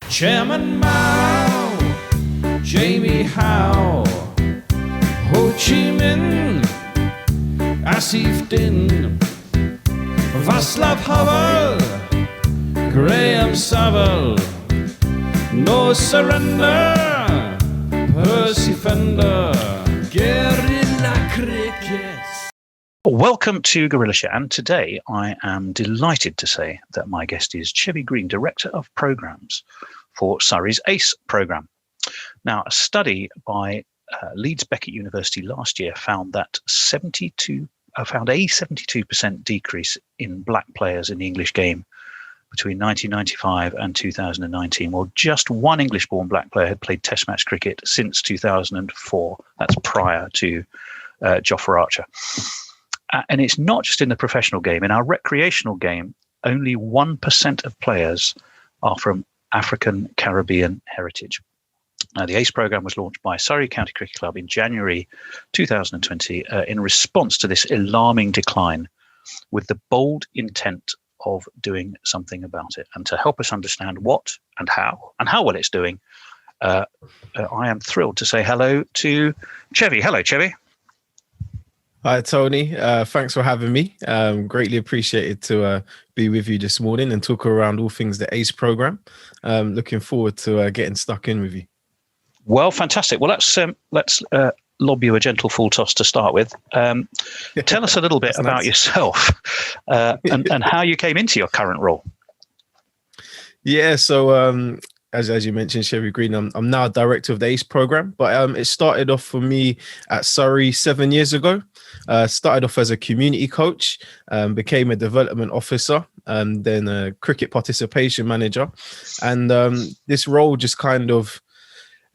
Chairman Mao, Jamie Howe, Ho Chi Minh, Asif Din, Václav Havel, Graham Saville, No Surrender, Percy Fender, Guerilla Cricket. Welcome to Guerillashire, and today I am delighted to say that my guest is Chevy Green, Director of Programmes for Surrey's ACE programme. Now, a study by Leeds Beckett University last year found that a 72% decrease in black players in the English game between 1995 and 2019. Well, just one English-born black player had played Test match cricket since 2004. That's prior to Jofra Archer. And it's not just in the professional game. In our recreational game, only 1% of players are from African Caribbean heritage. Now, the ACE programme was launched by Surrey County Cricket Club in January 2020 in response to this alarming decline, with the bold intent of doing something about it. And to help us understand what and how well it's doing, I am thrilled to say hello to Chevy. Hello, Chevy. Hi, Tony. Thanks for having me. Greatly appreciated to be with you this morning and talk around all things the ACE programme. Looking forward to getting stuck in with you. Well, fantastic. Well, let's lob you a gentle full toss to start with. Tell us a little bit about yourself and how you came into your current role. Yeah, so as you mentioned, Chevy Green, I'm now director of the ACE programme, but it started off for me at Surrey 7 years ago. Started off as a community coach, became a development officer, then a cricket participation manager, and this role just kind of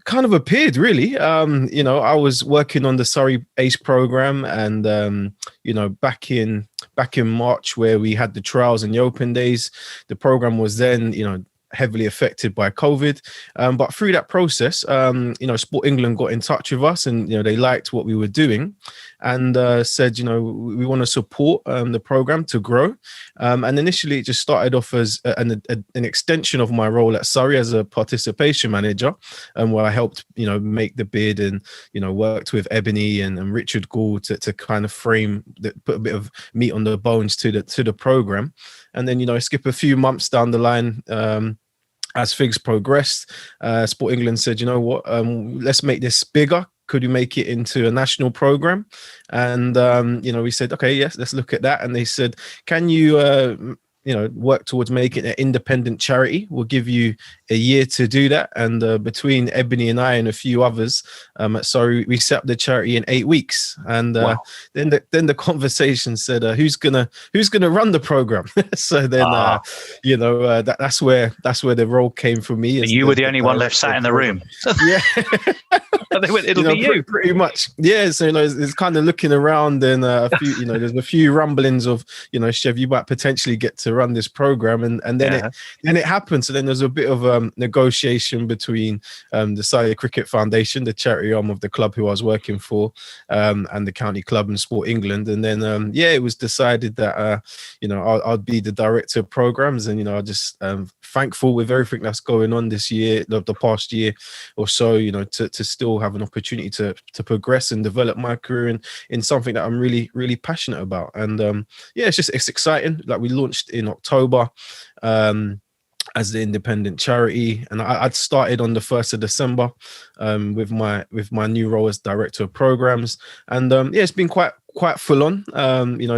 appeared really. I was working on the Surrey ACE programme, and back in March, where we had the trials and the open days, the programme was then heavily affected by COVID. But through that process, Sport England got in touch with us, and they liked what we were doing, and said, we want to support the program to grow. And initially, it just started off as an extension of my role at Surrey as a participation manager, where I helped make the bid and worked with Ebony and Richard Gould to kind of put a bit of meat on the bones to the program. And then skip a few months down the line. As things progressed, Sport England said, let's make this bigger. Could we make it into a national program? And, we said, okay, yes, let's look at that. And they said, can you, work towards making it an independent charity? We'll give you a year to do that. And between Ebony and I and a few others, we set up the charity in 8 weeks. And wow. then the conversation said, who's gonna run the program? So then, that's where the role came for me. You were the only one left sat in the room. Yeah. They went, it'll be you. Pretty much. Yeah. So, it's kind of looking around, and there's a few rumblings of, Chev, you might potentially get to run this program. And then it happened. So then there's a bit of negotiation between the Surrey Cricket Foundation, the charity arm of the club who I was working for, and the county club and Sport England. And then, it was decided that, I'd be the director of programs. And, I just thankful with everything that's going on this year, the past year or so, to still have an opportunity to progress and develop my career in something that I'm really, really passionate about. And it's exciting. Like, we launched in October as the independent charity, and I'd started on the 1st of December with my new role as director of programs. And it's been quite full on,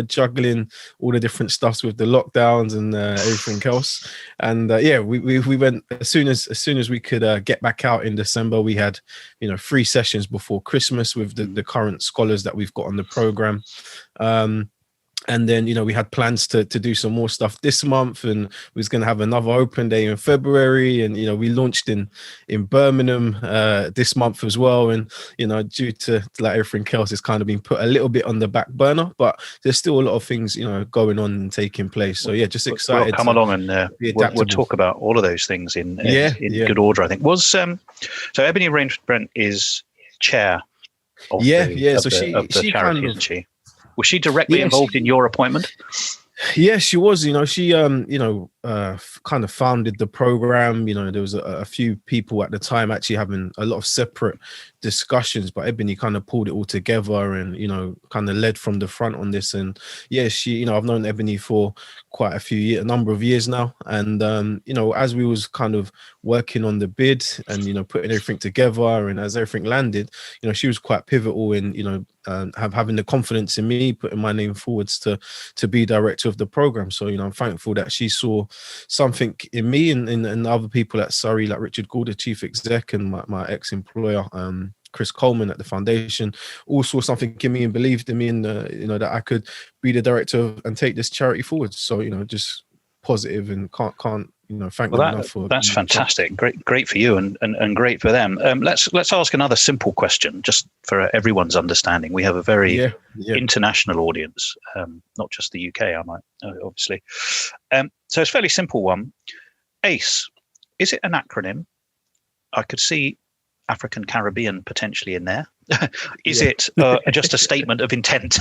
juggling all the different stuffs with the lockdowns and everything else. And we went as soon as we could get back out in December. We had 3 sessions before Christmas with the current scholars that we've got on the program. And then, we had plans to do some more stuff this month, and we was going to have another open day in February. And, we launched in Birmingham this month as well. And, due to like everything else, it's kind of been put a little bit on the back burner, but there's still a lot of things, going on and taking place. So, just excited. We'll come along and we'll talk about all of those things in good order, I think. So Ebony Brent is chair of the charity, isn't she? Was she directly involved in your appointment? Yeah, she was. She kind of founded the program. You know, there was a few people at the time actually having a lot of separate discussions, but Ebony kind of pulled it all together and, you know, kind of led from the front on this. And yeah, she, you know, I've known Ebony for quite a number of years now. And, you know, as we was kind of working on the bid and, you know, putting everything together, and as everything landed, you know, she was quite pivotal in, you know, having the confidence in me, putting my name forwards to be director of the program. So, you know, I'm thankful that she saw something in me and other people at Surrey, like Richard Gould, the chief exec, and my ex-employer, Chris Coleman at the foundation, all saw something in me and believed in me, and you know, that I could be the director and take this charity forward. So, you know, just positive, and can't you know, thank them enough for. That's fantastic. Great for you, and great for them. Let's ask another simple question, just for everyone's understanding. We have a very international audience, not just the UK. I might obviously. So it's a fairly simple one. ACE, is it an acronym? I could see African Caribbean potentially in there. Is it just a statement of intent?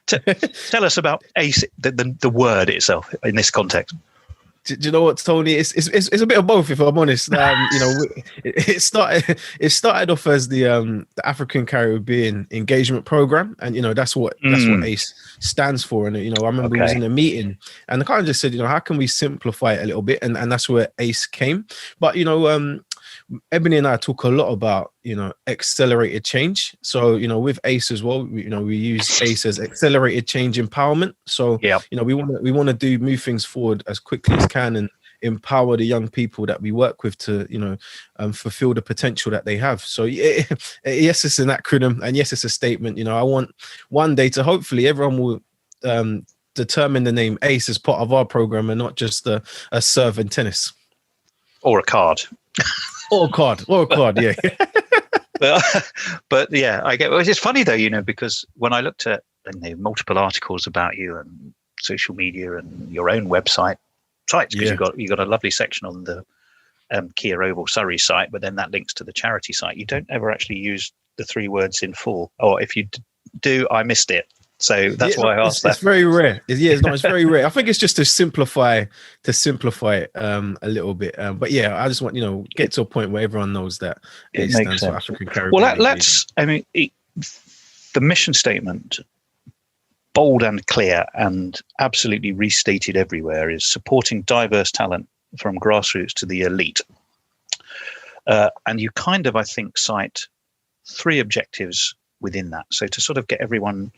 Tell us about ACE, the word itself in this context. Do you know what, Tony? It's a bit of both, if I'm honest. You know, it started off as the African Caribbean Engagement Program, and you know, that's what ACE stands for. And you know, I remember we was in a meeting, and I kind of just said, you know, how can we simplify it a little bit, and that's where ACE came. But you know, Ebony and I talk a lot about, you know, accelerated change. So, you know, with ACE as well, we use ACE as accelerated change empowerment. So, you know, we want to move things forward as quickly as can and empower the young people that we work with to, you know, fulfill the potential that they have. So, yes, it's an acronym, and yes, it's a statement. You know, I want one day to hopefully everyone will determine the name ACE as part of our program, and not just a serve in tennis or a card. Or a card, yeah. but yeah, I get. Well, it's funny though, you know, because when I looked at multiple articles about you and social media and your own sites, because you got a lovely section on the Kia Oval Surrey site, but then that links to the charity site. You don't ever actually use the three words in full, or if you do, I missed it. So that's why I asked that. It's very rare. It's very rare. I think it's just to simplify it a little bit. But yeah, I just want, you know, get to a point where everyone knows that it stands for African Caribbean. Well, the mission statement, bold and clear and absolutely restated everywhere, is supporting diverse talent from grassroots to the elite. And you kind of, I think, cite three objectives within that. So to sort of get everyone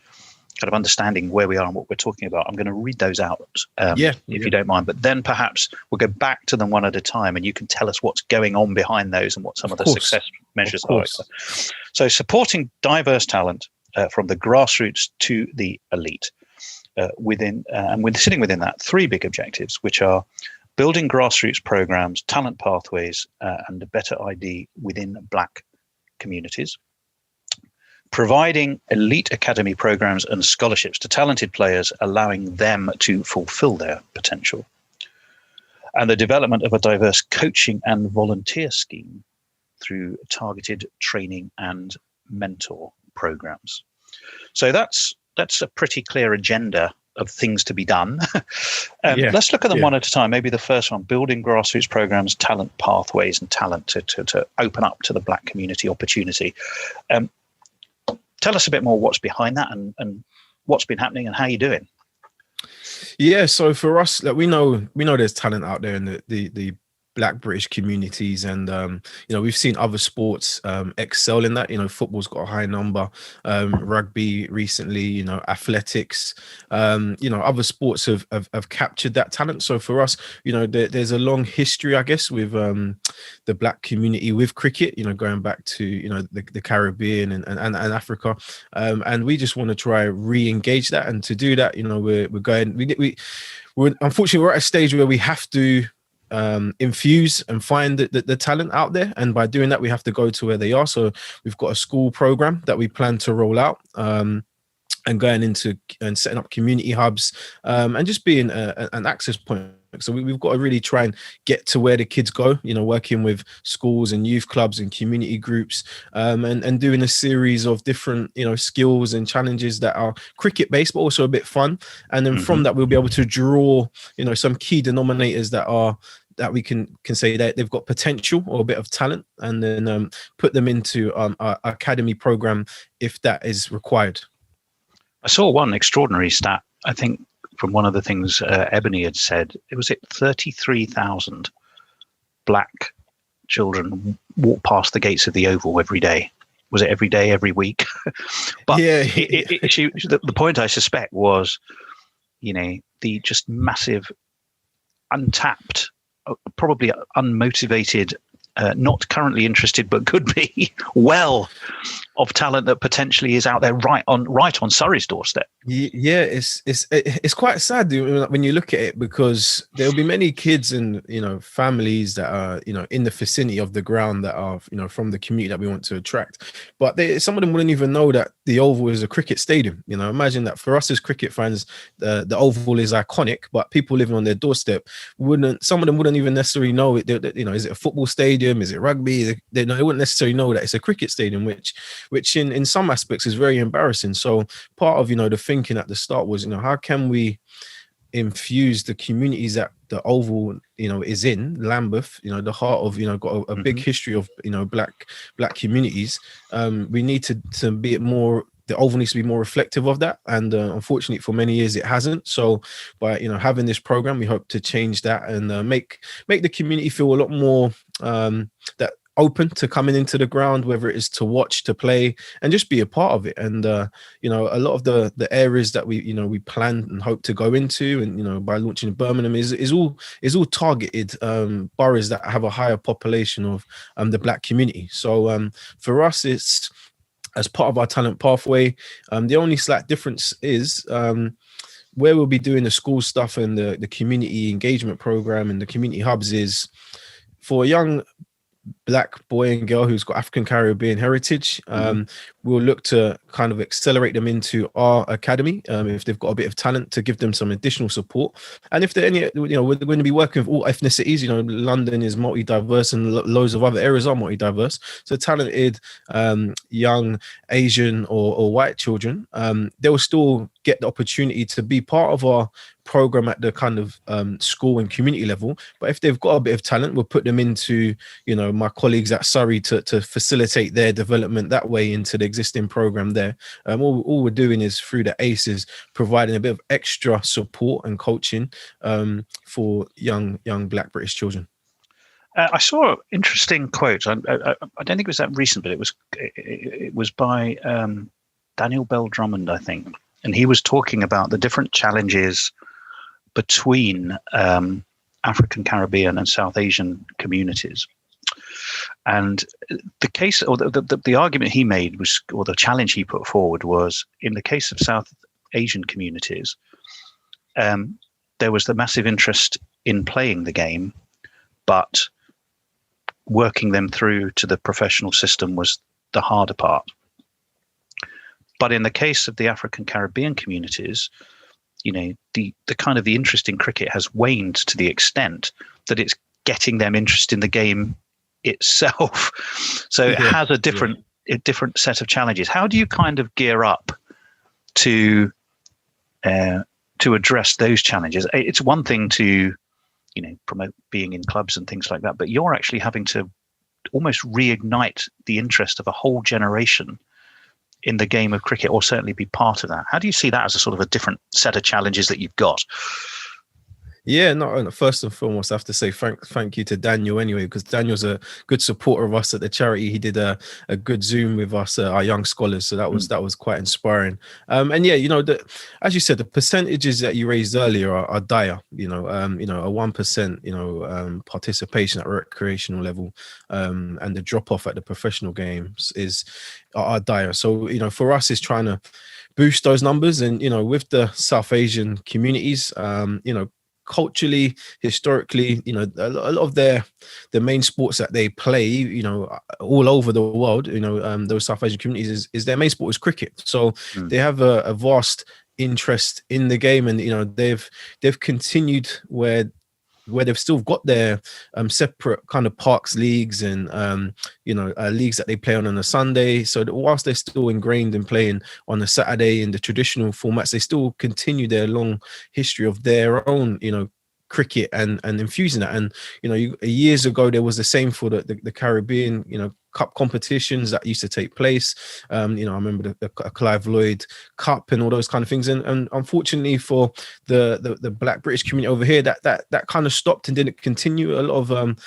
kind of understanding where we are and what we're talking about, I'm going to read those out, if you don't mind. But then perhaps we'll go back to them one at a time, and you can tell us what's going on behind those and what some of the success measures are. So supporting diverse talent from the grassroots to the elite, sitting within that, three big objectives, which are building grassroots programs, talent pathways, and a better ID within Black communities. Providing elite academy programs and scholarships to talented players, allowing them to fulfill their potential. And the development of a diverse coaching and volunteer scheme through targeted training and mentor programs. So that's a pretty clear agenda of things to be done. Let's look at them one at a time. Maybe the first one, building grassroots programs, talent pathways, and talent to open up to the Black community opportunity. Tell us a bit more what's behind that and what's been happening and how you're doing. Yeah, so for us, like, we know there's talent out there in the Black British communities, and you know, we've seen other sports excel in that. You know, football's got a high number, rugby recently, you know, athletics, you know, other sports have captured that talent. So for us, you know, there's a long history, I guess, with the Black community with cricket, you know, going back to, you know, the Caribbean and Africa, and we just want to try re-engage that. And to do that, you know, we're unfortunately we're at a stage where we have to infuse and find the talent out there, and by doing that we have to go to where they are. So we've got a school program that we plan to roll out, and going into and setting up community hubs, and just being an access point So we've got to really try and get to where the kids go, working with schools and youth clubs and community groups, and doing a series of different, skills and challenges that are cricket based, but also a bit fun. And then from that, we'll be able to draw, some key denominators that we can say that they've got potential or a bit of talent, and then put them into our academy program if that is required. I saw one extraordinary stat, I think, from one of the things Ebony had said. It was 33,000 black children walk past the gates of the Oval every day. Was it every day, every week? But yeah. The point I suspect was, the just massive, untapped, probably unmotivated, not currently interested, but could be well of talent that potentially is out there right on Surrey's doorstep. Yeah, it's quite sad when you look at it, because there'll be many kids and families that are in the vicinity of the ground that are from the community that we want to attract, but some of them wouldn't even know that the Oval is a cricket stadium. Imagine that for us as cricket fans, the Oval is iconic, but people living on their doorstep some of them wouldn't even necessarily know it. Is it a football stadium? Is it rugby? They wouldn't necessarily know that it's a cricket stadium, which in some aspects is very embarrassing. So part of the thinking at the start was how can we infuse the communities that the Oval is in Lambeth, the heart of got a big history of black communities. We need to be more. The Oval needs to be more reflective of that, and unfortunately for many years it hasn't. So by having this program, we hope to change that and make the community feel a lot more that open to coming into the ground, whether it is to watch, to play, and just be a part of it. And a lot of the areas that we plan and hope to go into, and by launching Birmingham is all targeted boroughs that have a higher population of the black community. So for us, it's as part of our talent pathway. The only slight difference is where we'll be doing the school stuff and the community engagement program and the community hubs is for a young black boy and girl who's got African Caribbean heritage. We'll look to kind of accelerate them into our academy if they've got a bit of talent, to give them some additional support. And if they're any, we're going to be working with all ethnicities. London is multi-diverse and loads of other areas are multi-diverse. So talented young Asian or white children, they will still get the opportunity to be part of our program at the kind of school and community level. But if they've got a bit of talent, we'll put them into my colleagues at Surrey to facilitate their development that way into the existing program there. All we're doing is through the ACEs providing a bit of extra support and coaching for young black British children. I saw an interesting quote. I don't think it was that recent, but it was by Daniel Bell Drummond, I think, and he was talking about the different challenges between African, Caribbean, and South Asian communities. And the case, or the argument he made was, or the challenge he put forward was, in the case of South Asian communities, there was the massive interest in playing the game, but working them through to the professional system was the harder part. But in the case of the African Caribbean communities, the kind of the interest in cricket has waned to the extent that it's getting them interested in the game itself. So it has a different set of challenges. How do you kind of gear up to address those challenges? It's one thing to promote being in clubs and things like that, but you're actually having to almost reignite the interest of a whole generation in the game of cricket, or certainly be part of that. How do you see that as a sort of a different set of challenges that you've got? Yeah, no, first and foremost, I have to say thank you to Daniel anyway, because Daniel's a good supporter of us at the charity. He did a good Zoom with us, our young scholars. So that was quite inspiring. And yeah, as you said, the percentages that you raised earlier are dire. A 1%, participation at recreational level, and the drop off at the professional games are dire. So, for us, it's trying to boost those numbers. And, with the South Asian communities, culturally, historically, a lot of the main sports that they play, all over the world, those South Asian communities is their main sport is cricket. So they have a vast interest in the game, and they've continued where where they've still got their separate kind of parks leagues and leagues that they play on a Sunday. So that whilst they're still ingrained in playing on a Saturday in the traditional formats, they still continue their long history of their own, cricket and infusing that. And years ago there was the same for the Caribbean cup competitions that used to take place. I remember the Clive Lloyd Cup and all those kind of things, and unfortunately for the Black British community over here, that kind of stopped and didn't continue. A lot of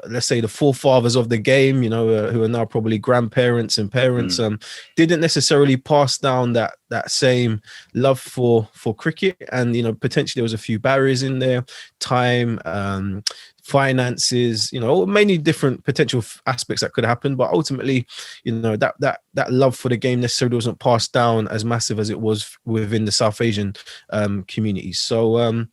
let's say the forefathers of the game, who are now probably grandparents and parents, didn't necessarily pass down that same love for cricket. And potentially there was a few barriers in there, time, finances, many different potential aspects that could happen. But ultimately, that love for the game necessarily wasn't passed down as massive as it was within the South Asian communities. So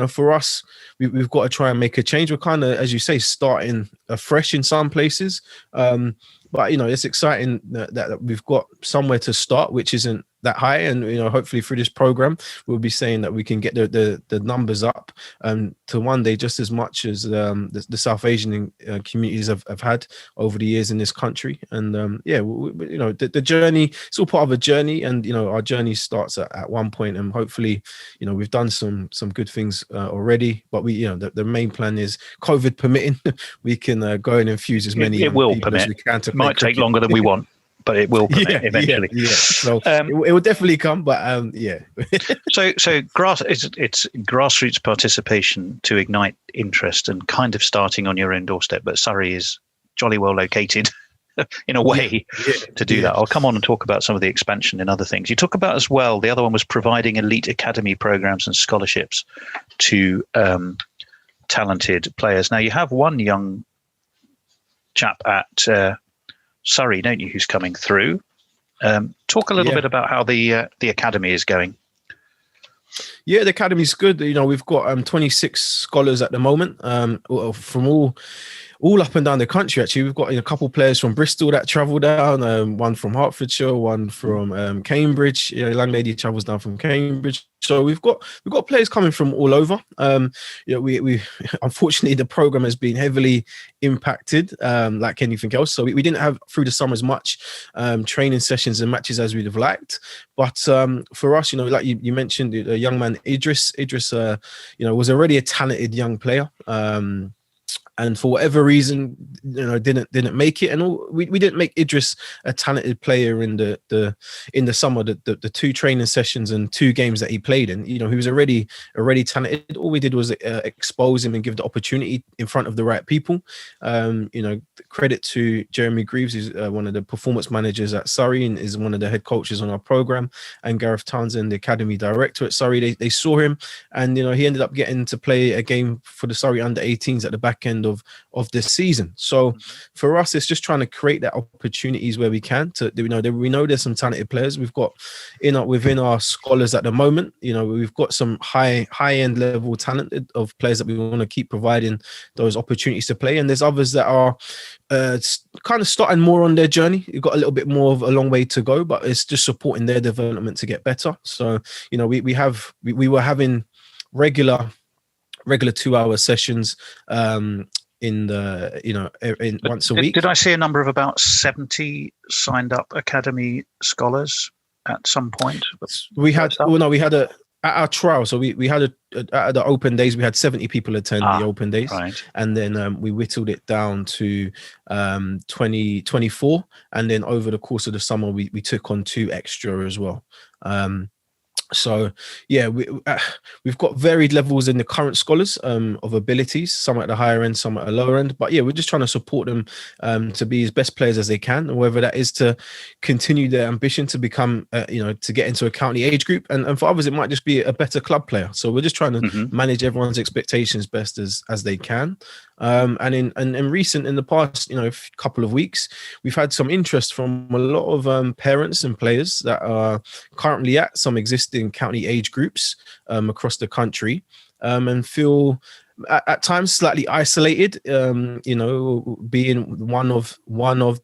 for us, we've got to try and make a change. We're kind of, as you say, starting afresh in some places, but it's exciting that we've got somewhere to start, which isn't that high. And hopefully through this program we'll be saying that we can get the numbers up to one day just as much as the South Asian communities have had over the years in this country. And the journey, it's all part of a journey, and our journey starts at one point, and hopefully we've done some good things already, but we the main plan is, COVID permitting, we can go and infuse as many people as we can. It might take longer than we want, but it will eventually. Yeah. So it will definitely come, but So it's grassroots participation to ignite interest and kind of starting on your own doorstep. But Surrey is jolly well located in a way to do that. I'll come on and talk about some of the expansion and other things. You talk about as well, the other one was providing elite academy programs and scholarships to talented players. Now you have one young chap at Surrey, don't you, who's coming through? Talk a little bit about how the academy is going. Yeah, the academy's good. We've got 26 scholars at the moment, from all up and down the country. Actually, we've got a couple players from Bristol that travel down, one from Hertfordshire, one from Cambridge. A young lady travels down from Cambridge. So we've got players coming from all over. We unfortunately, the program has been heavily impacted, like anything else. So we didn't have through the summer as much training sessions and matches as we'd have liked. But for us, like you mentioned, a young man, Idris, was already a talented young player. And for whatever reason, didn't make it. And we didn't make Idris a talented player in the summer. The two training sessions and two games that he played in, he was already talented. All we did was expose him and give the opportunity in front of the right people. Credit to Jeremy Greaves, who's one of the performance managers at Surrey and is one of the head coaches on our program, and Gareth Townsend, the academy director at Surrey. They saw him, and he ended up getting to play a game for the Surrey under-18s at the back end of this season. So for us, it's just trying to create that opportunities where we can. We know there's some talented players we've got within our scholars at the moment. We've got some high end level talented of players that we want to keep providing those opportunities to play, and there's others that are kind of starting more on their journey. You've got a little bit more of a long way to go, but it's just supporting their development to get better. So we were having regular 2-hour sessions in once a week. Did I see a number of about 70 signed up academy scholars at some point? At our trial, so we had at the open days, we had 70 people attend the open days, right. And then we whittled it down to 24, and then over the course of the summer we took on 2 extra as well. So yeah, we've got varied levels in the current scholars of abilities, some at the higher end, some at the lower end, but yeah, we're just trying to support them to be as best players as they can, and whether that is to continue their ambition to become to get into a county age group, and for others it might just be a better club player. So we're just trying to manage everyone's expectations best as they can. And in the past couple of weeks, we've had some interest from a lot of parents and players that are currently at some existing county age groups across the country, and feel at times slightly isolated, being one of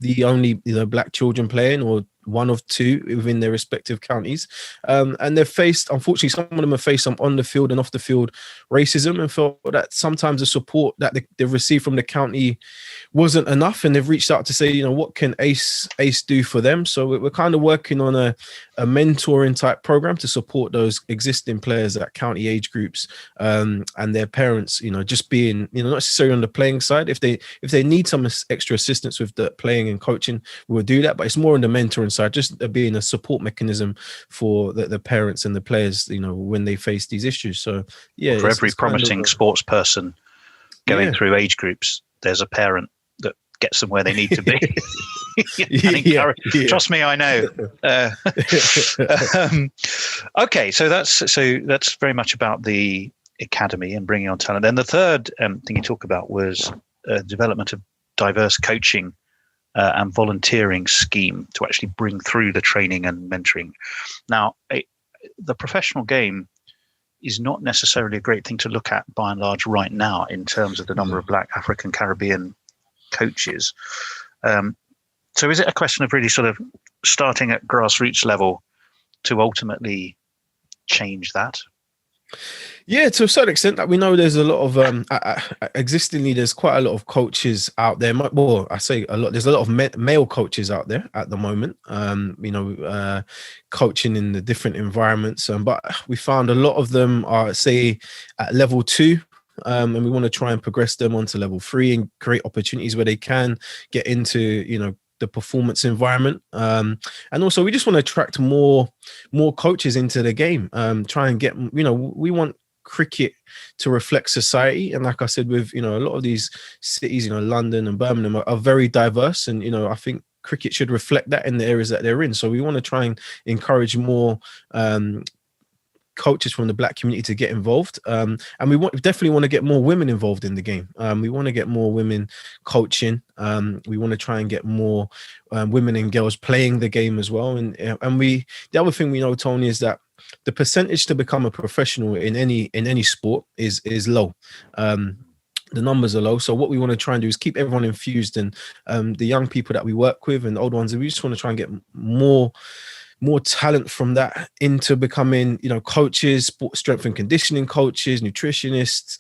the only black children playing, or one of two within their respective counties. And they've faced, unfortunately, some of them have faced some on the field and off the field racism, and felt that sometimes the support that they've received from the county wasn't enough, and they've reached out to say, you know, what can Ace do for them? So we're kind of working on a mentoring type program to support those existing players at county age groups, and their parents, you know, just being, you know, not necessarily on the playing side. If they need some extra assistance with the playing and coaching, we'll do that, but it's more on the mentoring side, just being a support mechanism for the parents and the players, you know, when they face these issues. So yeah, for every promising sports person going through age groups, there's a parent that gets them where they need to be. Trust me, I know. Okay, so that's very much about the academy and bringing on talent. Then the third thing you talk about was development of diverse coaching and volunteering scheme to actually bring through the training and mentoring. Now, the professional game is not necessarily a great thing to look at by and large right now in terms of the number of Black African Caribbean coaches. So is it a question of really sort of starting at grassroots level to ultimately change that? Yeah, to a certain extent. That we know there's a lot of existingly, there's quite a lot of coaches out there. Well, I say a lot. There's a lot of male coaches out there at the moment. You know, coaching in the different environments. But we found a lot of them are, say, at level 2. And we want to try and progress them onto level 3 and create opportunities where they can get into, you know, the performance environment. And also we just want to attract more coaches into the game. Try and get, you know, we want cricket to reflect society. And like I said, with, you know, a lot of these cities, you know, London and Birmingham are very diverse. And, you know, I think cricket should reflect that in the areas that they're in. So we want to try and encourage more coaches from the Black community to get involved, and we definitely want to get more women involved in the game. We want to get more women coaching. We want to try and get more women and girls playing the game as well. And the other thing we know, Tony, is that the percentage to become a professional in any sport is low. The numbers are low. So what we want to try and do is keep everyone infused, and the young people that we work with and the old ones, we just want to try and get more talent from that into becoming, you know, coaches, sport strength and conditioning coaches, nutritionists,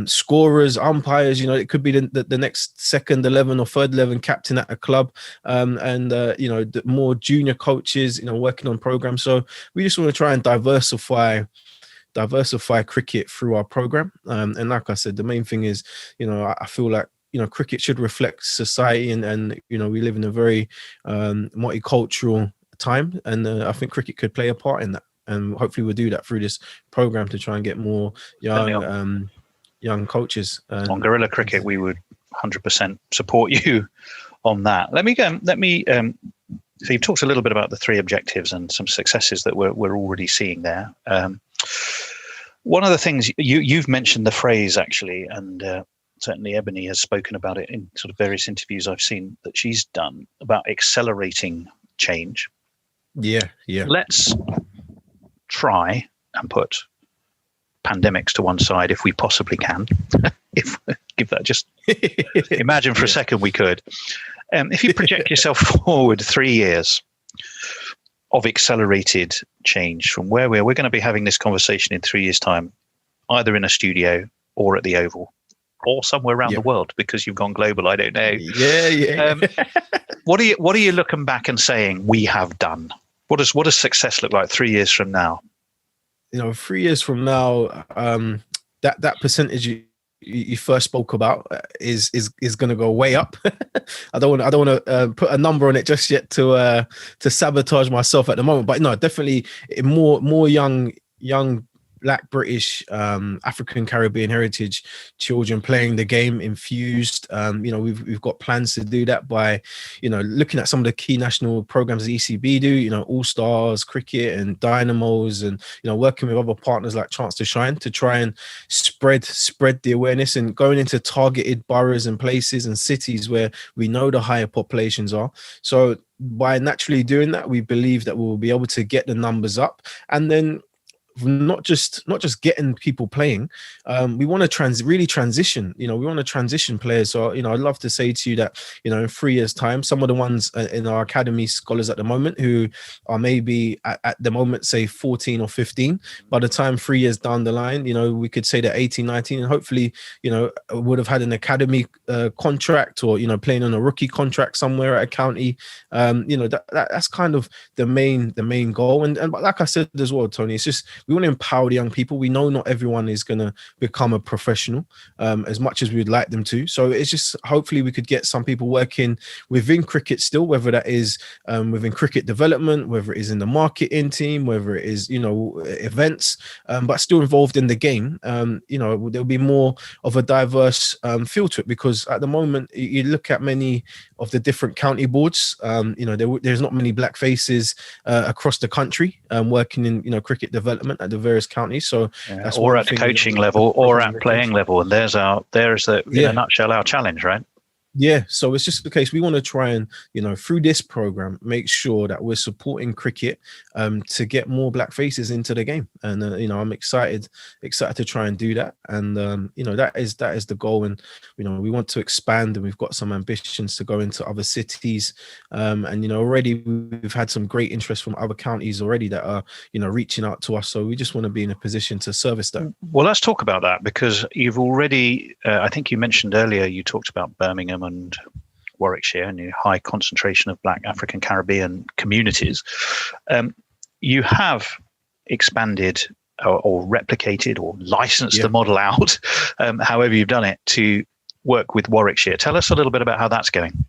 scorers, umpires. You know, it could be the next second 11 or third 11 captain at a club, and you know, the more junior coaches, you know, working on programs. So we just want to try and diversify cricket through our program. And like I said, the main thing is, you know, I feel like, you know, cricket should reflect society, and you know, we live in a very multicultural time, and I think cricket could play a part in that, and hopefully we'll do that through this program to try and get more young coaches. On Guerrilla Cricket, we would 100% support you on that. So you've talked a little bit about the 3 objectives and some successes that we're already seeing there. One of the things you've mentioned the phrase, actually, and certainly Ebony has spoken about it in sort of various interviews I've seen that she's done about accelerating change. Yeah. Let's try and put pandemics to one side if we possibly can. Imagine for a second we could. If you project yourself forward 3 years of accelerated change from where we're going to be having this conversation in 3 years' time, either in a studio or at the Oval, or somewhere around the world, because you've gone global. I don't know. Yeah. What are you looking back and saying we have done? What does success look like 3 years from now? You know, 3 years from now, that percentage you first spoke about is going to go way up. I don't want to put a number on it just yet to sabotage myself at the moment. But no, definitely more young Black, British, African Caribbean heritage children playing the game infused. You know, we've got plans to do that by, you know, looking at some of the key national programs the ECB do, you know, All Stars Cricket and Dynamos, and, you know, working with other partners like Chance to Shine to try and spread the awareness, and going into targeted boroughs and places and cities where we know the higher populations are. So by naturally doing that, we believe that we'll be able to get the numbers up, and then not just getting people playing. We want to really transition. We want to transition players. So I'd love to say to you that in 3 years' time, some of the ones in our academy scholars at the moment who are maybe at the moment say 14 or 15, by the time 3 years down the line, we could say they're 18, 19, and hopefully would have had an academy contract, or playing on a rookie contract somewhere at a county. That's kind of the main goal. And like I said as well, Tony, it's just we want to empower the young people. We know not everyone is going to become a professional as much as we'd like them to. So it's just hopefully we could get some people working within cricket still, whether that is within cricket development, whether it is in the marketing team, whether it is events, but still involved in the game. There'll be more of a diverse feel to it, because at the moment you look at many of the different county boards, there's not many black faces across the country working in cricket development at the various counties. So that's or at coaching level or at playing level, and there's in a nutshell our challenge, right? Yeah, so it's just the case we want to try and, through this program, make sure that we're supporting cricket to get more black faces into the game. And, I'm excited to try and do that. And, that is the goal. And, we want to expand, and we've got some ambitions to go into other cities. And, already we've had some great interest from other counties already that are, reaching out to us. So we just want to be in a position to service that. Well, let's talk about that, because you've already, I think you mentioned earlier, you talked about Birmingham and Warwickshire and your high concentration of Black African Caribbean communities. You have expanded or replicated or licensed the model out, however you've done it, to work with Warwickshire. Tell us a little bit about how that's going.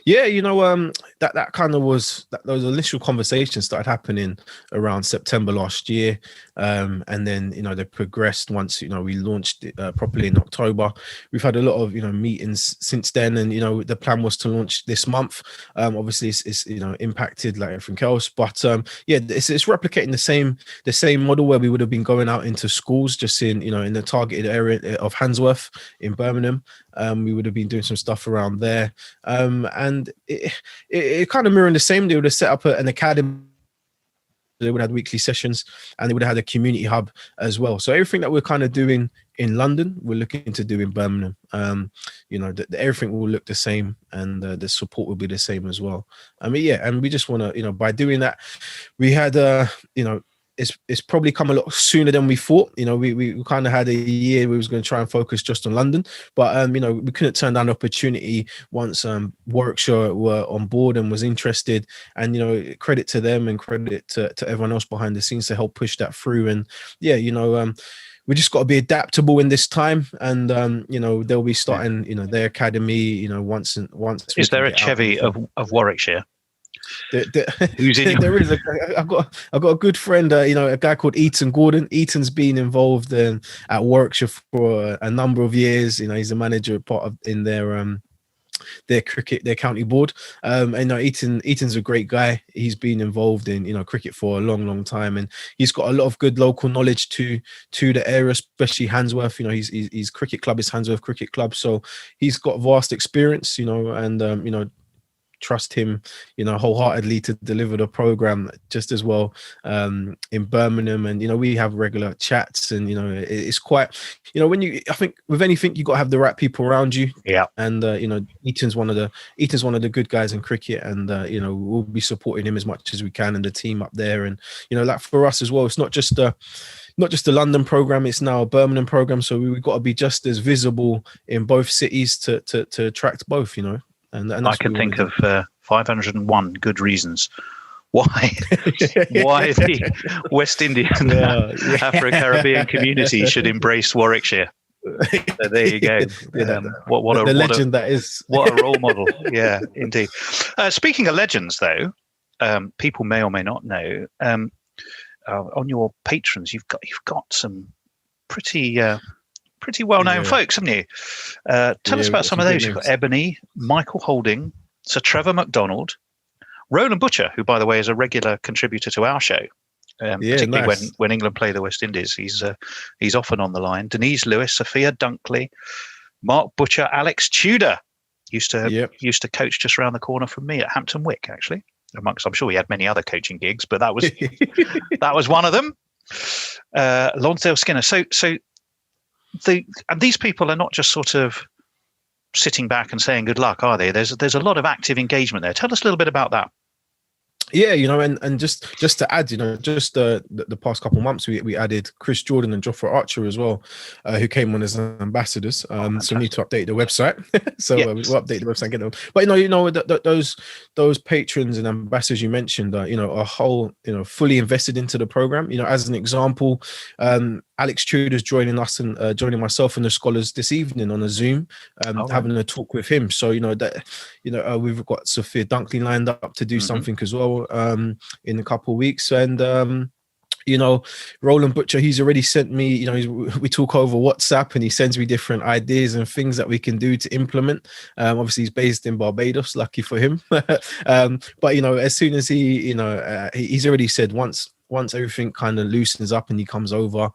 Yeah, that kind of was those initial conversations started happening around September last year, and then they progressed once we launched it properly in October. We've had a lot of meetings since then, and the plan was to launch this month. Obviously it's impacted like everything else, but it's replicating the same model where we would have been going out into schools, just in the targeted area of Handsworth in Birmingham. We would have been doing some stuff around there, and it kind of mirrored the same. They would have set up an academy. They would have weekly sessions, and they would have had a community hub as well. So everything that we're kind of doing in London, we're looking to do in Birmingham. Everything will look the same, and the support will be the same as well. And we just want to, by doing that, we had, it's probably come a lot sooner than we thought. We kind of had a year we was going to try and focus just on London, but we couldn't turn down the opportunity once Warwickshire were on board and was interested. And credit to them and credit to everyone else behind the scenes to help push that through. And we just got to be adaptable in this time, and they'll be starting their academy once. Is there a Chevy of Warwickshire? There is I've got a good friend, a guy called Eaton Gordon. Eaton's been involved at Warwickshire for a number of years. He's a manager in their cricket, their county board. Eaton's a great guy. He's been involved in cricket for a long time, and he's got a lot of good local knowledge to the area, especially Handsworth. His cricket club is Handsworth Cricket Club, so he's got vast experience. And trust him wholeheartedly to deliver the program just as well in Birmingham. And we have regular chats, and it's quite I think with anything you got to have the right people around you. And Eaton's one of the good guys in cricket, and we'll be supporting him as much as we can, and the team up there. And like for us as well, it's not just the London program, it's now a Birmingham program, so we've got to be just as visible in both cities to attract both. And I can think of 501 good reasons why the West Indian Afro-Caribbean community should embrace Warwickshire. So there you go. What a legend that is. What a role model. Yeah, indeed. Speaking of legends, though, people may or may not know, on your patrons, you've got some pretty well-known folks, haven't you? Tell us about some of those. You've got Ebony, Michael Holding, Sir Trevor MacDonald, Roland Butcher, who, by the way, is a regular contributor to our show, particularly when England play the West Indies. He's often on the line. Denise Lewis, Sophia Dunkley, Mark Butcher, Alex Tudor used to coach just around the corner from me at Hampton Wick, actually. I'm sure he had many other coaching gigs, but that was one of them. Lonsdale Skinner. So and these people are not just sort of sitting back and saying good luck, are they? There's a lot of active engagement there. Tell us a little bit about that. Yeah, and just to add, just the past couple of months, we added Chris Jordan and Jofra Archer as well, who came on as ambassadors. So we need to update the website. So we'll update the website and get them. But those patrons and ambassadors you mentioned, are whole, fully invested into the program. As an example, Alex Tudor's joining us and joining myself and the scholars this evening on a Zoom, having a talk with him. So we've got Sophia Dunkley lined up to do something as well in a couple of weeks, and Roland Butcher, he's already sent me, we talk over WhatsApp and he sends me different ideas and things that we can do to implement. Obviously he's based in Barbados, lucky for him. But as soon as he's already said once everything kind of loosens up and he comes over,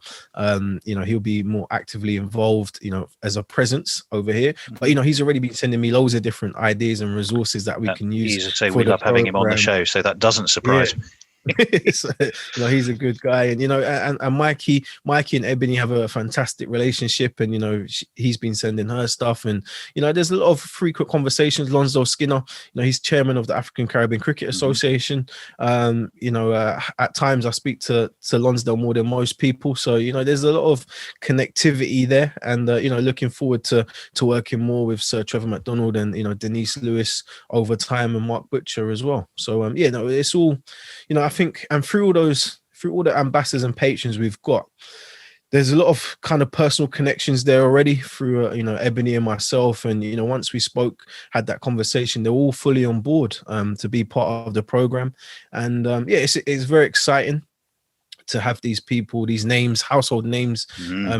he'll be more actively involved, as a presence over here. But, he's already been sending me loads of different ideas and resources that we can use. We love having him on the show, so that doesn't surprise me. So, he's a good guy, and Mikey and Ebony have a fantastic relationship, and he's been sending her stuff, and there's a lot of frequent conversations. Lonsdale Skinner, he's chairman of the African Caribbean Cricket Association. At times I speak to Lonsdale more than most people, so there's a lot of connectivity there, and looking forward to working more with Sir Trevor McDonald and Denise Lewis over time, and Mark Butcher as well. So it's all, I think, and through all the ambassadors and patrons we've got, there's a lot of kind of personal connections there already through Ebony and myself, and once we had that conversation, they're all fully on board to be part of the program, and it's very exciting to have these people, these names, household names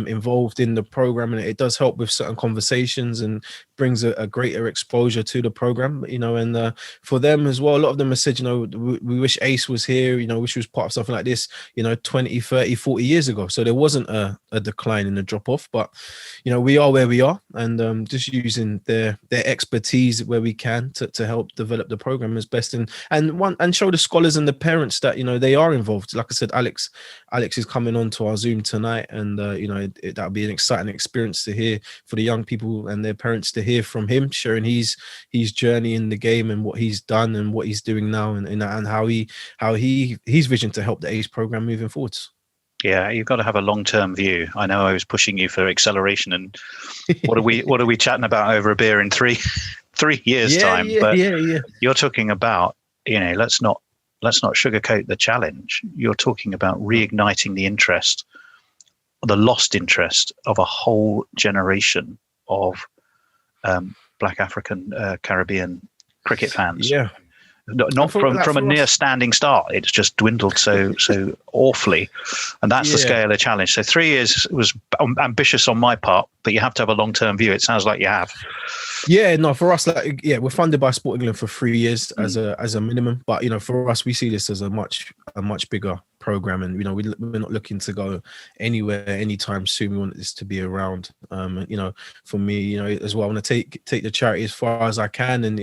involved in the program, and it does help with certain conversations and brings a greater exposure to the program, and for them as well, a lot of them have said, we wish Ace was here, wish he was part of something like this, 20, 30, 40 years ago. So there wasn't a decline in the drop off, but we are where we are, and just using their expertise where we can to help develop the program as best, and show the scholars and the parents that they are involved. Like I said, Alex is coming on to our Zoom tonight, and that'll be an exciting experience to hear for the young people and their parents, to hear from him, sharing his journey in the game and what he's done and what he's doing now, and how his vision to help the Ace program moving forwards. Yeah, you've got to have a long-term view. I know I was pushing you for acceleration, and what are we chatting about over a beer in three years time? But you're talking about, let's not sugarcoat the challenge. You're talking about reigniting the interest, the lost interest of a whole generation of Black African Caribbean cricket fans. Yeah. Not from a near standing start. It's just dwindled so awfully, and that's the scale of the challenge. So 3 years was ambitious on my part, but you have to have a long-term view. It sounds like you have. Yeah, no, for us, we're funded by Sport England for 3 years as a minimum, but for us, we see this as a much bigger program, and we're not looking to go anywhere anytime soon. We want this to be around, for me, as well, I want to take the charity as far as I can, and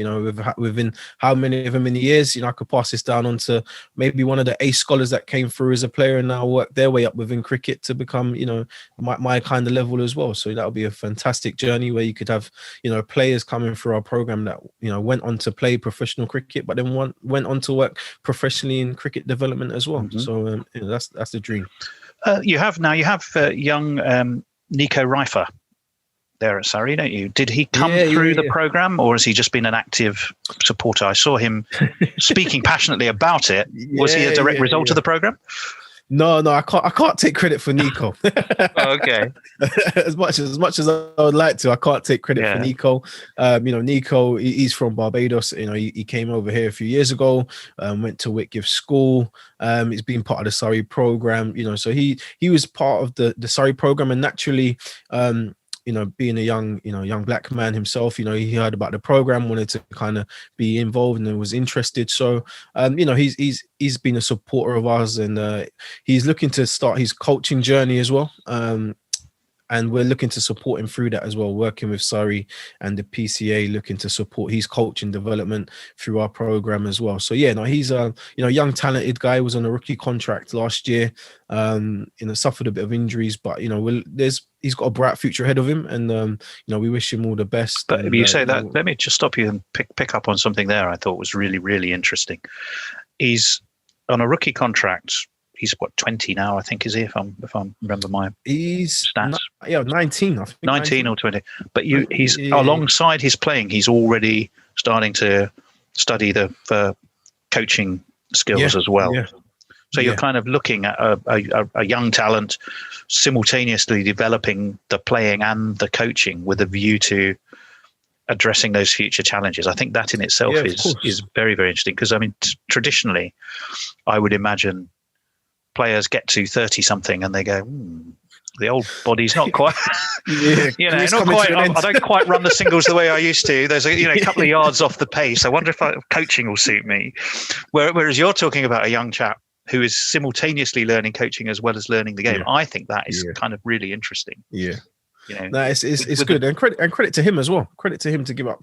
within how many years, I could pass this down onto maybe one of the Ace scholars that came through as a player and now work their way up within cricket to become my kind of level as well. So that'll be a fantastic journey where you could have players coming through our program that went on to play professional cricket, but then went on to work professionally in cricket development as well. So that's the dream. You have young Nico Reifer there at Surrey, don't you? Did he come through the program, or has he just been an active supporter? I saw him speaking passionately about it. Was he a direct result of the program? No, I can't take credit for Nico. Okay. as much as I would like to, I can't take credit for Nico. Nico, he's from Barbados. He came over here a few years ago, went to Whitgift School. He's been part of the Surrey program, so he was part of the Surrey program, and naturally, being a young black man himself, he heard about the program, wanted to kind of be involved and was interested. So, he's been a supporter of ours, and he's looking to start his coaching journey as well. and we're looking to support him through that as well, working with Surrey and the PCA, looking to support his coaching development through our program as well. So yeah, no, he's a young talented guy, was on a rookie contract last year, suffered a bit of injuries, but he's got a bright future ahead of him, and we wish him all the best. But and, you say that, let me just stop you and pick up on something there I thought was really, really interesting. He's on a rookie contract. He's 20 now, I think, is he? If I remember my stats. 19. I think 19 or 20. But he's alongside his playing, he's already starting to study the coaching skills as well. Yeah. So you're kind of looking at a young talent simultaneously developing the playing and the coaching with a view to addressing those future challenges. I think that in itself is very, very interesting, because I mean, traditionally, I would imagine players get to 30 something and they go, the old body's not quite, not quite. I don't quite run the singles the way I used to. There's a couple of yards off the pace. I wonder if coaching will suit me. Whereas you're talking about a young chap who is simultaneously learning coaching as well as learning the game. Yeah. I think that is kind of really interesting. Yeah. No, it's good, and credit to him as well. Credit to him to give up.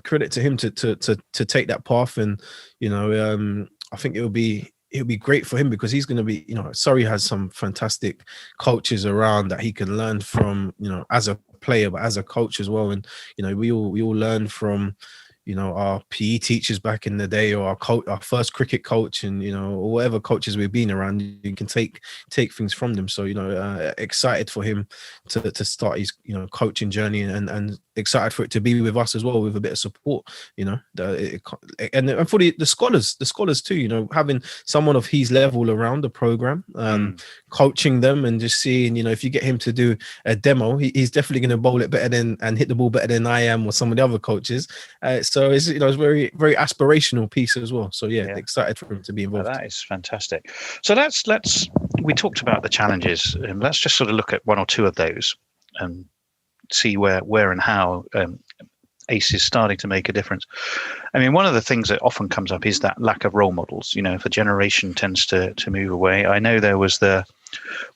Credit to him to take that path, and I think it'll be great for him, because he's going to be, Surrey has some fantastic coaches around that he can learn from, as a player, but as a coach as well. And, we all learn from, our PE teachers back in the day, or our first cricket coach, and, or whatever coaches we've been around, you can take things from them. So, excited for him to start his, coaching journey, and excited for it to be with us as well, with a bit of support, and for the scholars too, having someone of his level around the program, coaching them, and just seeing, if you get him to do a demo, he's definitely going to bowl it better than, and hit the ball better than I am or some of the other coaches. So it's it's very, very aspirational piece as well. So excited for him to be involved. That is fantastic. So we talked about the challenges, and let's just sort of look at one or two of those and see where and how ACE is starting to make a difference. I mean, one of the things that often comes up is that lack of role models. If a generation tends to move away. I know there was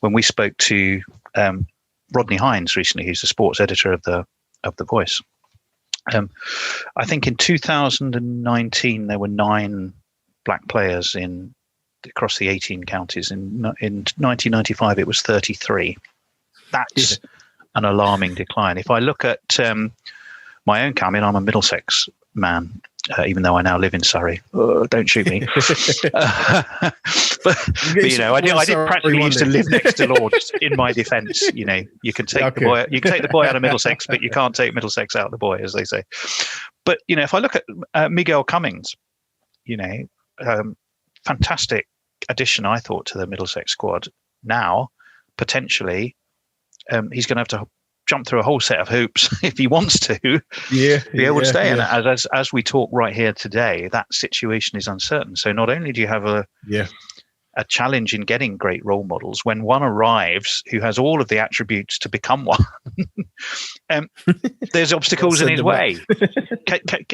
when we spoke to Rodney Hines recently, who's the sports editor of the Voice. I think in 2019 there were 9 black players across the 18 counties. In 1995 it was 33. That's an alarming decline. If I look at my own county, I'm a Middlesex man, even though I now live in Surrey. Don't shoot me. but I did practically used to live next to Lords. In my defence, you can take the boy out of Middlesex, but you can't take Middlesex out of the boy, as they say. But if I look at Miguel Cummings, fantastic addition, I thought, to the Middlesex squad. Now, potentially, he's going to have to jump through a whole set of hoops if he wants to be able to stay. And as we talk right here today, that situation is uncertain. So not only do you have a challenge in getting great role models, when one arrives who has all of the attributes to become one, there's obstacles in his way.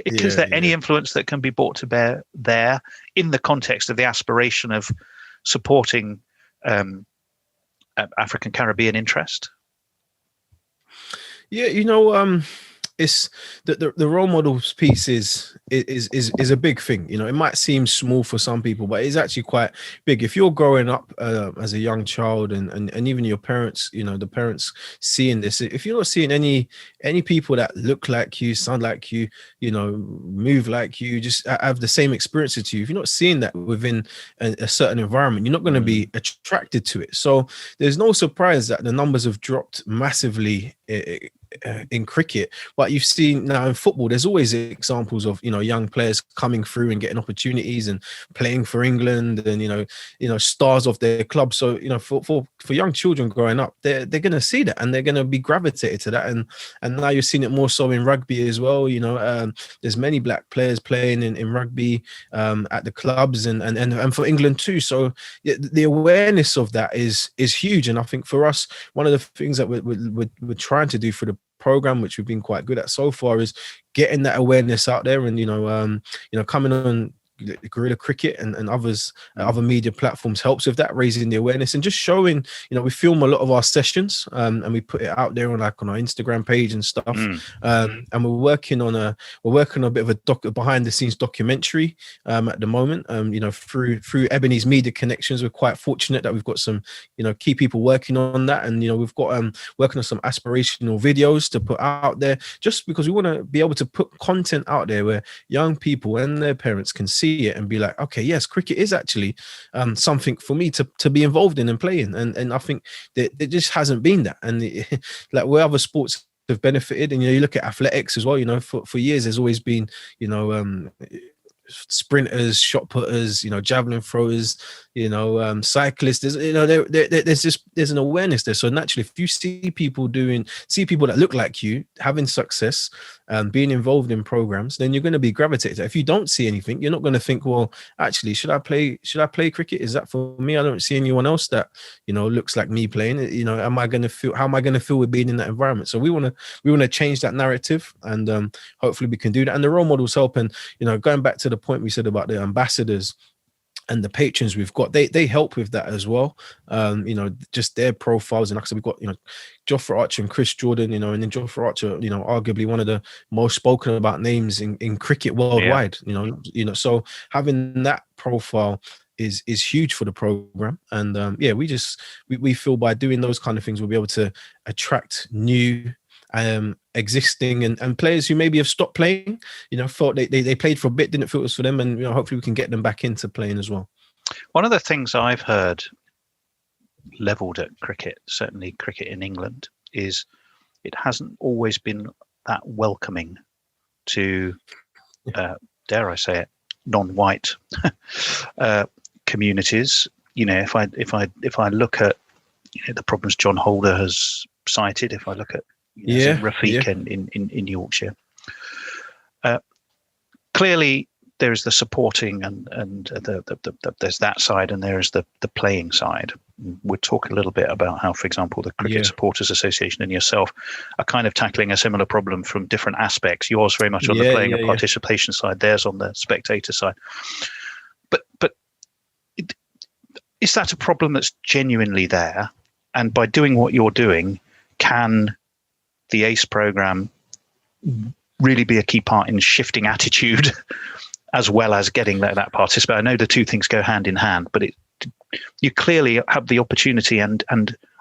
Is there any influence that can be brought to bear there in the context of the aspiration of supporting African Caribbean interest? It's the role models piece is a big thing. It might seem small for some people, but it's actually quite big. If you're growing up as a young child, and even your parents, the parents seeing this, if you're not seeing any people that look like you, sound like you, move like you, just have the same experiences to you, if you're not seeing that within a certain environment, you're not going to be attracted to it. So there's no surprise that the numbers have dropped massively in cricket, but you've seen now in football, there's always examples of young players coming through and getting opportunities and playing for England, and stars of their club. So for young children growing up, they're going to see that, and they're going to be gravitated to that, and now you're seeing it more so in rugby as well. There's many black players playing in rugby at the clubs, and for England too. So the awareness of that is huge, and I think for us, one of the things that we're trying to do for the program, which we've been quite good at so far, is getting that awareness out there, and coming on Guerrilla Cricket and others, other media platforms helps with that, raising the awareness and just showing, we film a lot of our sessions, and we put it out there on our Instagram page and stuff. And we're working on a bit of a behind the scenes documentary at the moment. Through Ebony's media connections, we're quite fortunate that we've got some, key people working on that. And, we've got working on some aspirational videos to put out there, just because we want to be able to put content out there where young people and their parents can see it and be like, okay, yes, cricket is actually something for me to be involved in and playing. And I think that there just hasn't been that. And like where other sports have benefited, and you look at athletics as well, for years there's always been, sprinters, shot putters, javelin throwers, cyclists. There's an awareness there. So naturally, if you see people that look like you having success, being involved in programs, then you're going to be gravitated. If you don't see anything, you're not going to think, well, actually, should I play cricket? Is that for me? I don't see anyone else that looks like me playing. How am I going to feel with being in that environment? So we want to change that narrative, and hopefully we can do that. And the role models help. And going back to the point we said about the ambassadors and the patrons we've got, they help with that as well. Just their profiles. And like I said, we've got Jofra Archer and Chris Jordan, and then Jofra Archer, arguably one of the most spoken about names in cricket worldwide. So having that profile is huge for the program. And we feel by doing those kind of things, we'll be able to attract new existing and players who maybe have stopped playing, thought they played for a bit, didn't feel it was for them, and hopefully we can get them back into playing as well. One of the things I've heard leveled at cricket, certainly cricket in England, is it hasn't always been that welcoming to dare I say it, non-white communities. If I look at the problems John Holder has cited, if I look at Rafiq in Yorkshire. Clearly, there is the supporting and there's that side, and there is the playing side. We'll talk a little bit about how, for example, the Cricket Supporters Association and yourself are kind of tackling a similar problem from different aspects. Yours very much on the playing and participation side, theirs on the spectator side. But is that a problem that's genuinely there? And by doing what you're doing, can the ACE program really be a key part in shifting attitude as well as getting that participate? I know the two things go hand in hand, but you clearly have the opportunity and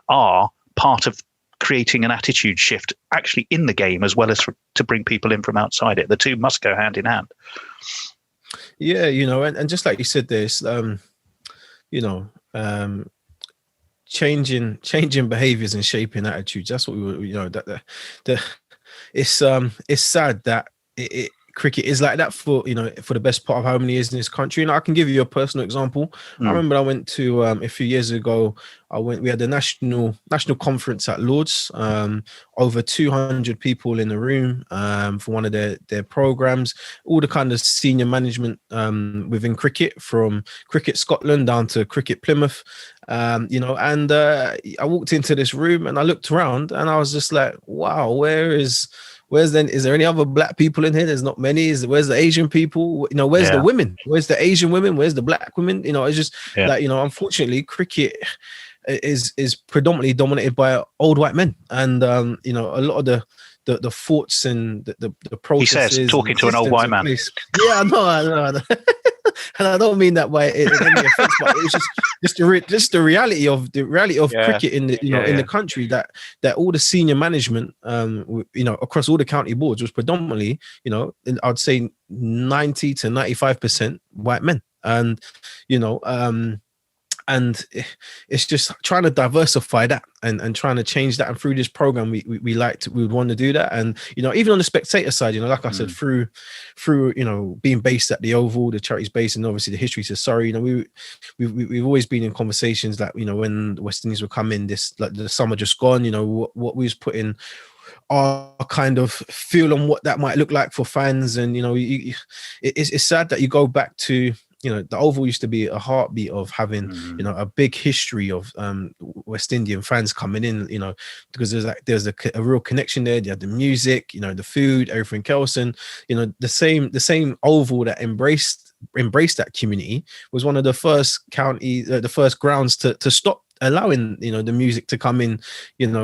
are part of creating an attitude shift actually in the game, as well as to bring people in from outside it. The two must go hand in hand. Yeah, and just like you said, there's changing behaviors and shaping attitudes. That's what we it's sad that cricket is like that for the best part of how many years in this country. And I can give you a personal example. I remember I went to a few years ago. We had the national conference at Lords, over 200 people in the room for one of their programs, all the kind of senior management within cricket, from Cricket Scotland down to Cricket Plymouth, and I walked into this room and I looked around and I was just like, wow, is there any other black people in here? There's not many. Where's the Asian people? Where's the women? Where's the Asian women? Where's the black women? It's just like, unfortunately, cricket is predominantly dominated by old white men, and a lot of the thoughts and the processes. He says, talking to an old white man. Yeah, I know. And I don't mean that by any offense, but it's just the reality of cricket in the in the country, that all the senior management across all the county boards was predominantly I'd say 90 to 95% white men, and and it's just trying to diversify that and trying to change that. And through this program, we would want to do that. And, even on the spectator side, like I said, through, being based at the Oval, the charity's based, and obviously the history to Surrey, we've always been in conversations that, when the West Indies were coming, the summer just gone, what we was putting our kind of feel on what that might look like for fans. And, it's sad that you go back to, the Oval used to be a heartbeat of having, a big history of West Indian fans coming in, because there's a real connection there. You had the music, the food, everything else, and the same Oval that embraced that community was one of the first the first grounds to stop allowing the music to come in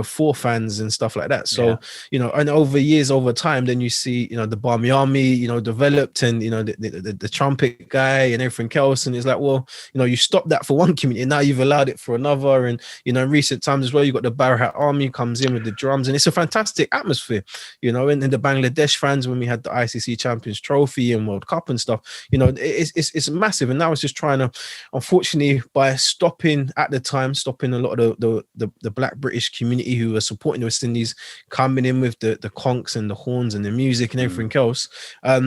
for fans and stuff like that. So and over time, then you see the Barmy Army developed, and the trumpet guy and everything else, and it's like, well, you stopped that for one community, and now you've allowed it for another. And in recent times as well, you got the Barahat Army comes in with the drums, and it's a fantastic atmosphere. And the Bangladesh fans, when we had the ICC Champions Trophy and World Cup and stuff, it's massive. And now it's just trying to, unfortunately, by stopping a lot of the Black British community who are supporting the West Indies, coming in with the conchs and the horns and the music and everything else.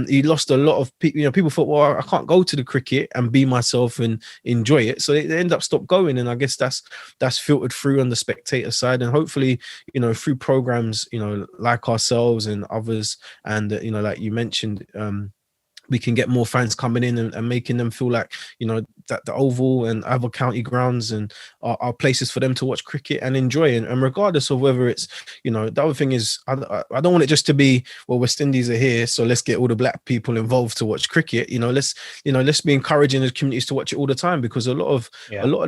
You lost a lot of people. People thought, well, I can't go to the cricket and be myself and enjoy it, so they end up stop going. And I guess that's filtered through on the spectator side, and hopefully through programs like ourselves and others, and like you mentioned, we can get more fans coming in and making them feel like, that the Oval and other county grounds and are places for them to watch cricket and enjoy. And regardless of whether it's, the other thing is, I don't want it just to be, well, West Indies are here, so let's get all the Black people involved to watch cricket. Let's be encouraging the communities to watch it all the time, because a lot of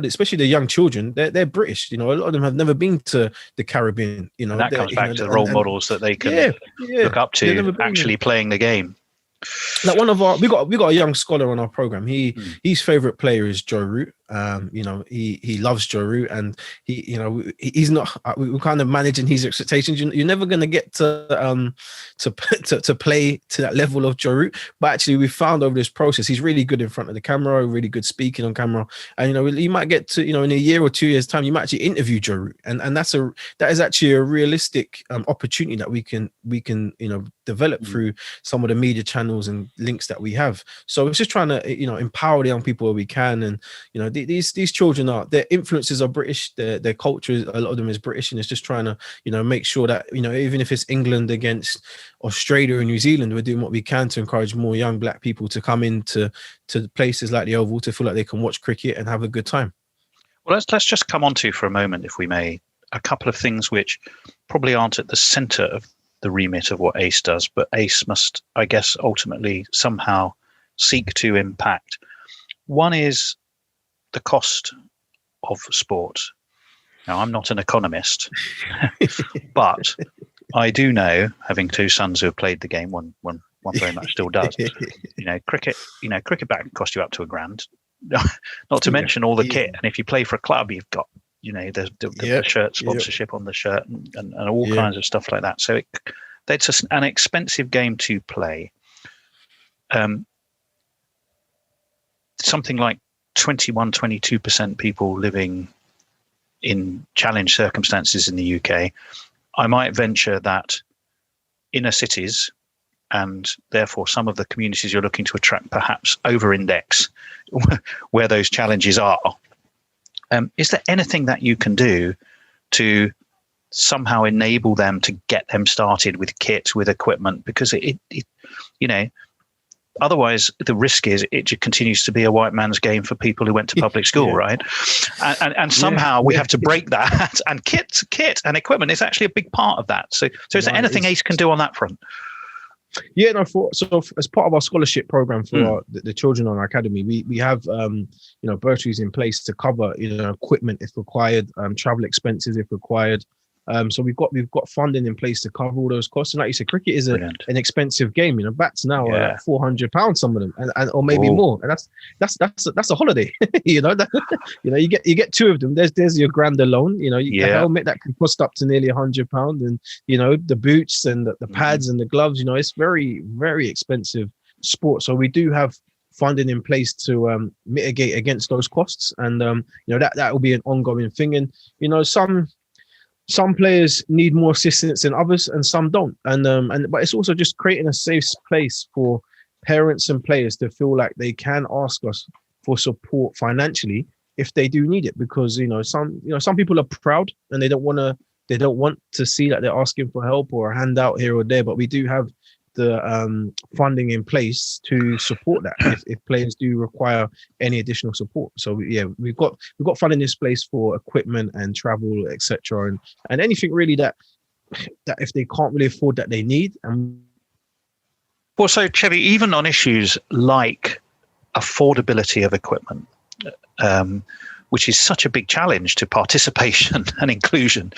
especially the young children, they're British. A lot of them have never been to the Caribbean. And that comes back to the role models that they can look up to actually playing the game. Like we got a young scholar on our program. His favorite player is Joe Root. He loves Joe Root, and he's not. We're kind of managing his expectations. You're never going to get to play to that level of Joe Root, but actually we found over this process he's really good in front of the camera, really good speaking on camera, and you might get to in a year or 2 years time you might actually interview Joe Root, and that is actually a realistic opportunity that we can develop through some of the media channels and links that we have. So it's just trying to empower the young people where we can, and these children their influences are British, their culture a lot of them is British, and it's just trying to make sure that even if it's England against Australia and New Zealand, we're doing what we can to encourage more young Black people to come into places like the Oval to feel like they can watch cricket and have a good time. Well, let's just come on to, for a moment, if we may, a couple of things which probably aren't at the centre of the remit of what ACE does, but ACE must, I guess, ultimately somehow seek to impact. One is the cost of sport. Now, I'm not an economist, but I do know, having two sons who have played the game, one very much still does. Cricket bat can cost you up to £1,000. Not to mention all the kit, and if you play for a club, you've got there's the shirt sponsorship on the shirt and all kinds of stuff like that. So it's an expensive game to play. Something like 22% people living in challenged circumstances in the UK. I might venture that inner cities, and therefore some of the communities you're looking to attract, perhaps over-index where those challenges are. Is there anything that you can do to somehow enable them to get them started with kit, with equipment? Because otherwise the risk is it just continues to be a white man's game for people who went to public school, right? And somehow we have to break that. And kit and equipment is actually a big part of that. So is there anything ACE can do on that front? Yeah, so as part of our scholarship program for the children on our academy, we have bursaries in place to cover equipment if required, travel expenses if required. So we've got funding in place to cover all those costs. And like you said, cricket is an expensive game. Bats now are like £400, some of them, and or maybe more. And that's a holiday. You get two of them. There's your grand alone. The helmet that can cost up to nearly £100, and the boots and the pads and the gloves. It's very, very expensive sport. So we do have funding in place to mitigate against those costs, and that will be an ongoing thing. And some players need more assistance than others, and some don't. But it's also just creating a safe place for parents and players to feel like they can ask us for support financially if they do need it. Because some people are proud and they don't want to see that they're asking for help or a handout here or there. But we do have the funding in place to support that if players do require any additional support. So yeah, we've got funding in place for equipment and travel, etc., and anything really that if they can't really afford that they need. And well, so Chevy, even on issues like affordability of equipment, which is such a big challenge to participation and inclusion,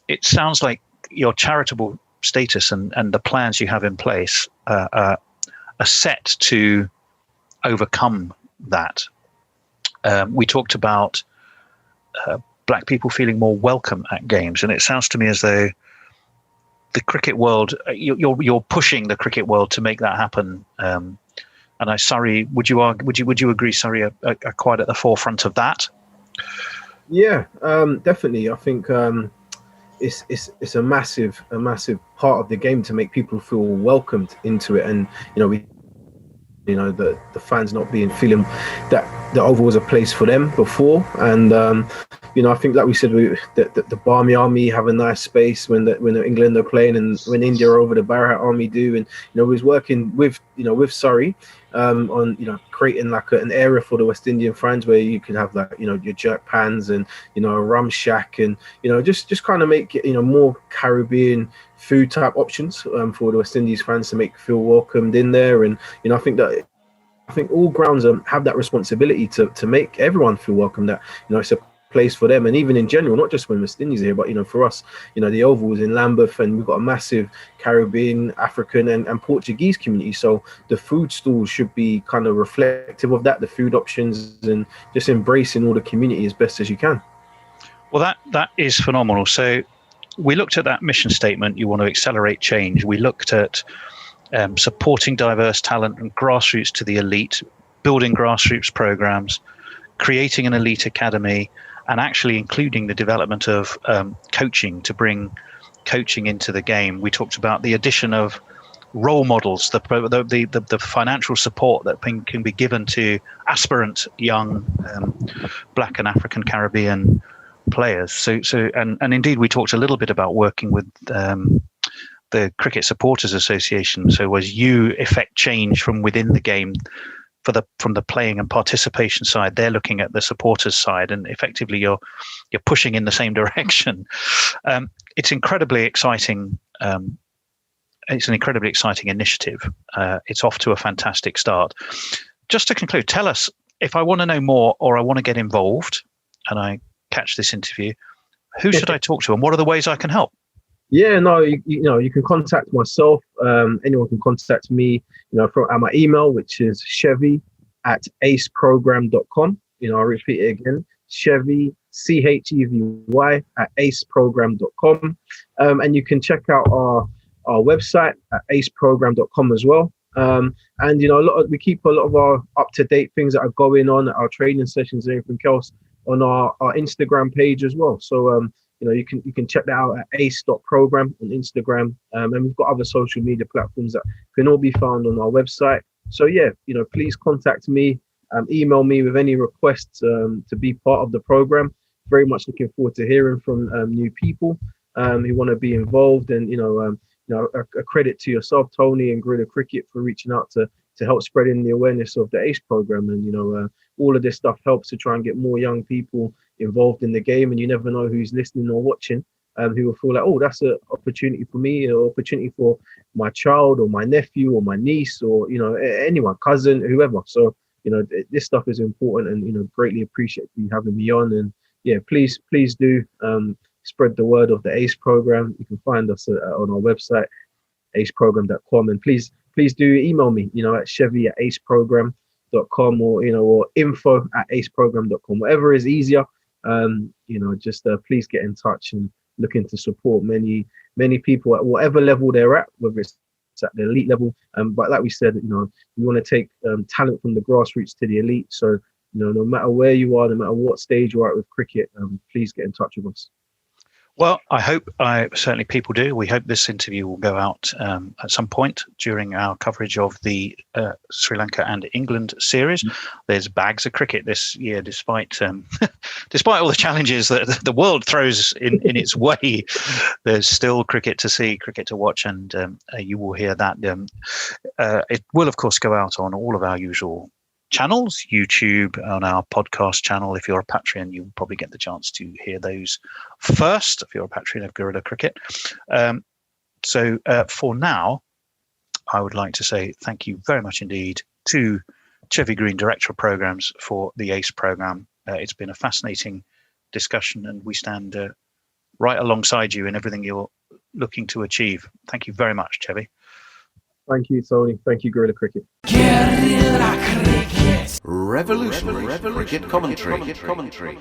it sounds like your charitable status and the plans you have in place are set to overcome that. We talked about black people feeling more welcome at games, and it sounds to me as though the cricket world, you're pushing the cricket world to make that happen. And Surrey, would you agree Surrey are quite at the forefront of that? Yeah, definitely. I think it's a massive part of the game to make people feel welcomed into it, and the fans not feeling that the Oval was a place for them before. And I think, like we said, the Barmy Army have a nice space when England are playing, and when India are over, the Bharat Army do. And we was working with Surrey on creating like an area for the West Indian fans where you can have like your jerk pans and a rum shack, and just kind of make it more Caribbean food type options for the West Indies fans to make feel welcomed in there. And I think all grounds have that responsibility to make everyone feel welcome, that it's a place for them. And even in general, not just when West Indies are here, but for us, the Oval is in Lambeth, and we've got a massive Caribbean, African and Portuguese community, so the food stalls should be kind of reflective of that, the food options, and just embracing all the community as best as you can. Well, that is phenomenal. So we looked at that mission statement, you want to accelerate change. We looked at supporting diverse talent and grassroots to the elite, building grassroots programs, creating an elite academy, and actually including the development of coaching to bring coaching into the game. We talked about the addition of role models, the financial support that can be given to aspirant young Black and African Caribbean players. So indeed, we talked a little bit about working with the Cricket Supporters Association. So as you effect change from within the game, from the playing and participation side, they're looking at the supporters side, and effectively you're pushing in the same direction. It's incredibly exciting. It's an incredibly exciting initiative. It's off to a fantastic start. Just to conclude, tell us, if I want to know more or I want to get involved and I catch this interview, who should I talk to, and what are the ways I can help? Yeah, no, you can contact myself. Anyone can contact me, at my email, which is chevy@aceprogram.com. I'll repeat it again, Chevy, CHEVY @aceprogram.com. And you can check out our website at aceprogram.com as well. And we keep a lot of our up-to-date things that are going on, our training sessions and everything else on our Instagram page as well. So you can check that out at ace.program on Instagram. And we've got other social media platforms that can all be found on our website. So yeah, please contact me, email me with any requests to be part of the program. Very much looking forward to hearing from new people who want to be involved. And a credit to yourself, Tony, and Guerrilla Cricket for reaching out to help spreading the awareness of the ACE program. And all of this stuff helps to try and get more young people involved in the game. And you never know who's listening or watching, who will feel like, oh, that's an opportunity for me, or opportunity for my child or my nephew or my niece, or anyone, cousin, whoever. So this stuff is important, and greatly appreciate you having me on. And yeah, please do spread the word of the ACE program. You can find us on our website, aceprogram.com, and please do email me, at chevy@aceprogram.com, or info@aceprogram.com, whatever is easier. Just please get in touch, and looking to support many people at whatever level they're at, whether it's at the elite level. But like we said, we want to take talent from the grassroots to the elite. So, no matter where you are, no matter what stage you are at with cricket, please get in touch with us. Well, certainly people do. We hope this interview will go out at some point during our coverage of the Sri Lanka and England series. There's bags of cricket this year, despite despite all the challenges that the world throws in its way. There's still cricket to see, cricket to watch, and you will hear that. It will, of course, go out on all of our usual channels, YouTube, on our podcast channel. If you're a Patreon, you'll probably get the chance to hear those first if you're a Patreon of Guerrilla Cricket. So for now, I would like to say thank you very much indeed to Chevy Green, Director of Programs for the ACE program. It's been a fascinating discussion, and we stand right alongside you in everything you're looking to achieve. Thank you very much, Chevy. Thank you, Tony. Thank you, Guerrilla Cricket. Revolutionary cricket commentary.